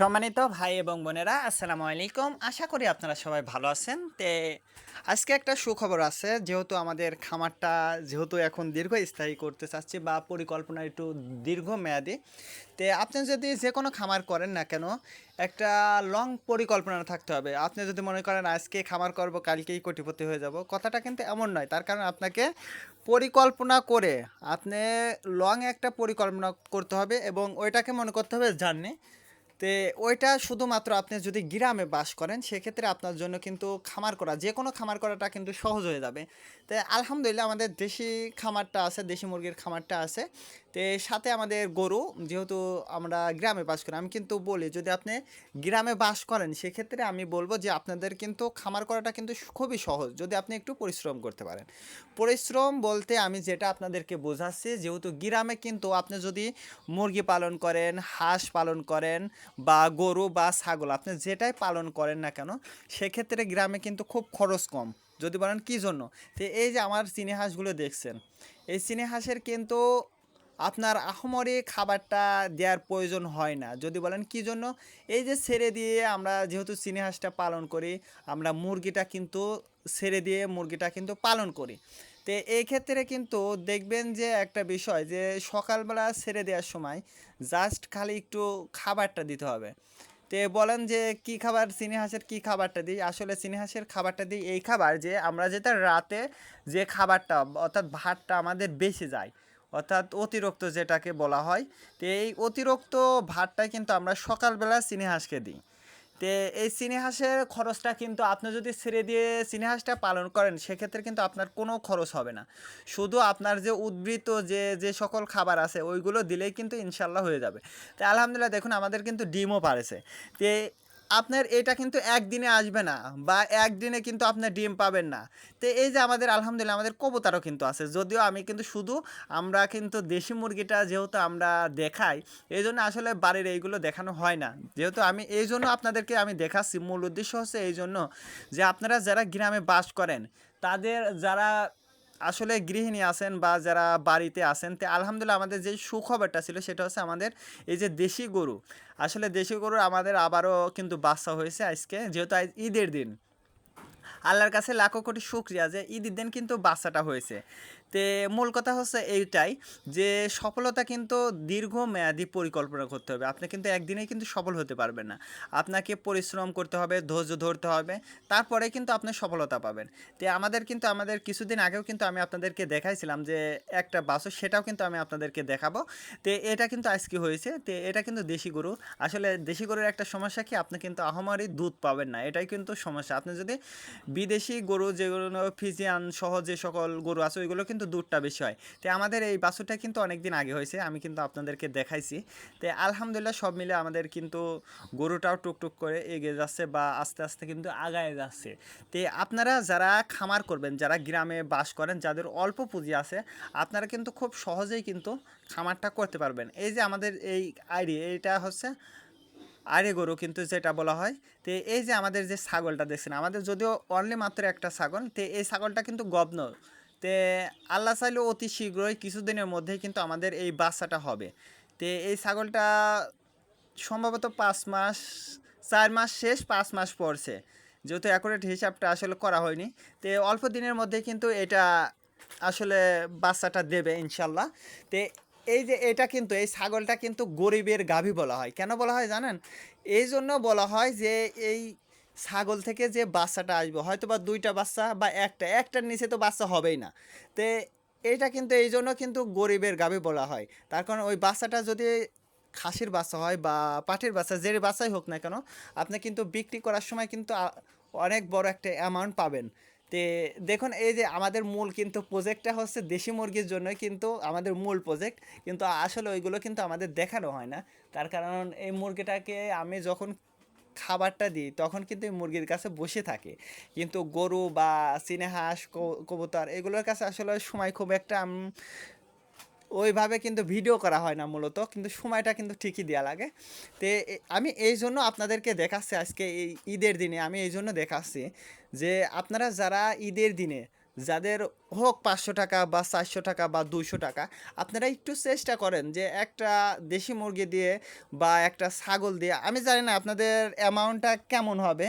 সম্মানিত ভাই এবং বোনেরা আসসালামু আলাইকুম। আশা করি আপনারা সবাই ভালো আছেন। আজকে একটা সুখবর আছে। যেহেতু আমাদের খামারটা এখন দীর্ঘস্থায়ী করতে চাচ্ছি বা পরিকল্পনা একটু দীর্ঘমেয়াদী। আপনি যদি যেকোনো খামার করেন না কেন, একটা লং পরিকল্পনা থাকতে হবে। আপনি যদি মনে করেন আজকে খামার করব, কালকেই কোটিপতি হয়ে যাব, কথাটা কিন্তু এমন নয়। তার কারণ আপনাকে পরিকল্পনা করে আপনি লং একটা পরিকল্পনা করতে হবে এবং ওইটাকে মনে করতে হবে জার্নি। ওইটা শুধুমাত্র আপনি যদি গ্রামে বাস করেন সেক্ষেত্রে আপনার জন্য কিন্তু খামার করা, যে কোনো খামার করাটা কিন্তু সহজ হয়ে যাবে। আলহামদুলিল্লাহ আমাদের দেশি খামারটা আছে, দেশি মুরগির খামারটা আছে। সাথে আমাদের গরু, যেহেতু আমরা গ্রামে বাস করি, আমি কিন্তু বলি যদি আপনি গ্রামে বাস করেন সেক্ষেত্রে আমি বলবো যে আপনাদের কিন্তু খামার করাটা কিন্তু খুবই সহজ যদি আপনি একটু পরিশ্রম করতে পারেন। পরিশ্রম বলতে আমি যেটা আপনাদেরকে বোঝাচ্ছি, যেহেতু গ্রামে কিন্তু আপনি যদি মুরগি পালন করেন, হাঁস পালন করেন বা গরু বা ছাগল, আপনি যেটাই পালন করেন না কেন সেক্ষেত্রে গ্রামে কিন্তু খুব খরচ কম। যদি বলেন কী জন্য, এই যে আমার চীনী হাঁসগুলো দেখছেন, এই চীনী হাঁসের কিন্তু আপনার আহামরি খাবারটা দেওয়ার প্রয়োজন হয় না। যদি বলেন কী জন্য, এই যে ছেড়ে দিয়ে আমরা যেহেতু চীনী হাঁসটা পালন করি, আমরা মুরগিটা কিন্তু ছেড়ে দিয়ে মুরগিটা কিন্তু পালন করি। এই ক্ষেত্রে কিন্তু দেখবেন যে একটা বিষয়, যে সকালবেলা ছেড়ে দেওয়ার সময় জাস্ট খালি একটু খাবারটা দিতে হবে। বলেন যে কি খাবার, চীনী হাঁসের কী খাবারটা দিই? আসলে চীনী হাঁসের খাবারটা দিই এই খাবার, যে আমরা যেটা রাতে যে খাবারটা অর্থাৎ ভাতটা আমাদের বেঁচে যায়, অর্থাৎ অতিরিক্ত যেটাকে বলা হয়, এই অতিরিক্ত ভাতটাই কিন্তু আমরা সকালবেলা চীনী হাঁসকে দিই। তে এই চীনী হাঁসের খরচটা কিন্তু আপনি যদি ছেড়ে দিয়ে চীনী হাঁসটা পালন করেন সেক্ষেত্রে কিন্তু আপনার কোনো খরচ হবে না। শুধু আপনার যে উদ্বৃত্ত যে যে সকল খাবার আছে ওইগুলো দিলেই কিন্তু ইনশাল্লাহ হয়ে যাবে। আলহামদুলিল্লাহ দেখুন আমাদের কিন্তু ডিমও পারেছে। তে আপনার এটা কিন্তু একদিনে আসবে না বা একদিনে কিন্তু আপনার ডিম পাবেন না। এই যে আমাদের আলহামদুলিল্লাহ আমাদের কবুতরও কিন্তু আছে, যদিও আমি কিন্তু শুধু আমরা কিন্তু দেশি মুরগিটা যেহেতু আমরা দেখাই, এই জন্য আসলে বাড়ির এইগুলো দেখানো হয় না। যেহেতু আমি এই জন্য আপনাদেরকে আমি দেখাচ্ছি, মূল উদ্দেশ্য হচ্ছে এই জন্য যে আপনারা যারা গ্রামে বাস করেন, তাদের যারা আসলে গৃহিণী আছেন বা যারা বাড়িতে আছেন, আলহামদুলিল্লাহ আমাদের যে সুখবরটা ছিল সেটা হচ্ছে আমাদের এই যে দেশি গরু, আসলে দেশি গরুর আমাদের আবারও কিন্তু বাচ্চা হয়েছে আজকে, যেহেতু আজ ঈদের দিন। আল্লাহর কাছে লাখো কোটি শুকরিয়া যে ঈদের দিন কিন্তু বাচ্চাটা হয়েছে। মূল কথা হচ্ছে এইটাই, যে সফলতা কিন্তু দীর্ঘমেয়াদী পরিকল্পনা করতে হবে। আপনি কিন্তু একদিনেই কিন্তু সফল হতে পারবেন না। আপনাকে পরিশ্রম করতে হবে, ধৈর্য ধরতে হবে, তারপরে কিন্তু আপনি সফলতা পাবেন। আমাদের কিছুদিন আগেও কিন্তু আমি আপনাদেরকে দেখাইছিলাম যে একটা বাছুর, সেটাও কিন্তু আমি আপনাদেরকে দেখাবো। এটা কিন্তু আজকে হয়েছে। এটা কিন্তু দেশি গরু। আসলে দেশি গরুর একটা সমস্যা কি, আপনি কিন্তু আহামরি দুধ পাবেন না, এটাই কিন্তু সমস্যা। আপনি যদি বিদেশি গরু, যেগুলো ফিজিয়ান সহ যে সকল গরু আছে ওইগুলো কিন্তু দুধটা বেশি হয়। আমাদের এই বাছুরটা কিন্তু অনেক দিন আগে হয়েছে, আমি কিন্তু আপনাদেরকে দেখাইছি। আলহামদুলিল্লাহ সব মিলে আমাদের কিন্তু গরুটাও টুকটুক করে এগিয়ে যাচ্ছে বা আস্তে আস্তে কিন্তু আগায় যাচ্ছে। আপনারা যারা খামার করবেন, যারা গ্রামে বাস করেন, যাদের অল্প পুঁজি আছে, আপনারা কিন্তু খুব সহজেই কিন্তু খামারটা করতে পারবেন। এই যে আমাদের এই আইডিয়া, এইটা হচ্ছে আরে গরু কিন্তু যেটা বলা হয়। এই যে আমাদের যে ছাগলটা দেখছেন, আমাদের যদিও অনলি মাত্র একটা ছাগল, এই ছাগলটা কিন্তু গব্ন। তে আল্লাহ চাইলে অতি শীঘ্রই কিছুদিনের মধ্যেই কিন্তু আমাদের এই বাচ্চাটা হবে। এই ছাগলটা সম্ভবত 5 মাস, 4 মাস শেষ, 5 মাস পড়ছে, যেহেতু অ্যাকুরেট হিসাবটা আসলে করা হয়নি। অল্প দিনের মধ্যে কিন্তু এটা আসলে বাচ্চাটা দেবে ইনশাল্লাহ। তে এই যে এটা কিন্তু, এই ছাগলটা কিন্তু গরিবের গাভী বলা হয়। কেন বলা হয় জানেন? এই জন্য বলা হয় যে এই ছাগল থেকে যে বাচ্চাটা আসবে, হয়তো বা দুইটা বাচ্চা বা একটার নিচে তো বাচ্চা হবেই না। তে এইটা কিন্তু এই জন্য কিন্তু গরিবের গাভী বলা হয়। তার কারণ ওই বাচ্চাটা যদি খাসির বাচ্চা হয় বা পাঠির বাচ্চা, যে বাচ্চাই হোক না কেন, আপনি কিন্তু বিক্রি করার সময় কিন্তু অনেক বড় একটা অ্যামাউন্ট পাবেন। তে দেখুন এই যে আমাদের মূল কিন্তু প্রজেক্টটা হচ্ছে দেশি মুরগির জন্যই কিন্তু আমাদের মূল প্রজেক্ট, কিন্তু আসলে ওইগুলো কিন্তু আমাদের দেখানো হয় না। তার কারণ এই মুরগিটাকে আমি যখন খাবারটা দিই তখন কিন্তু এই মুরগির কাছে বসে থাকে, কিন্তু গরু বা চীনা হাঁস, কবুতর এগুলোর কাছে আসলে সময় খুব একটা ওইভাবে কিন্তু ভিডিও করা হয় না মূলত, কিন্তু সময়টা কিন্তু ঠিকই দেওয়া লাগে। আমি এই জন্য আপনাদেরকে দেখাচ্ছি আজকে এই ঈদের দিনে, আমি এই জন্য দেখাচ্ছি যে আপনারা যারা ঈদের দিনে যাদের হোক 500 টাকা বা 400 টাকা বা 200 টাকা, আপনারা একটু চেষ্টা করেন যে একটা দেশি মুরগি দিয়ে বা একটা ছাগল দিয়ে, আমি জানি না আপনাদের অ্যামাউন্টটা কেমন হবে।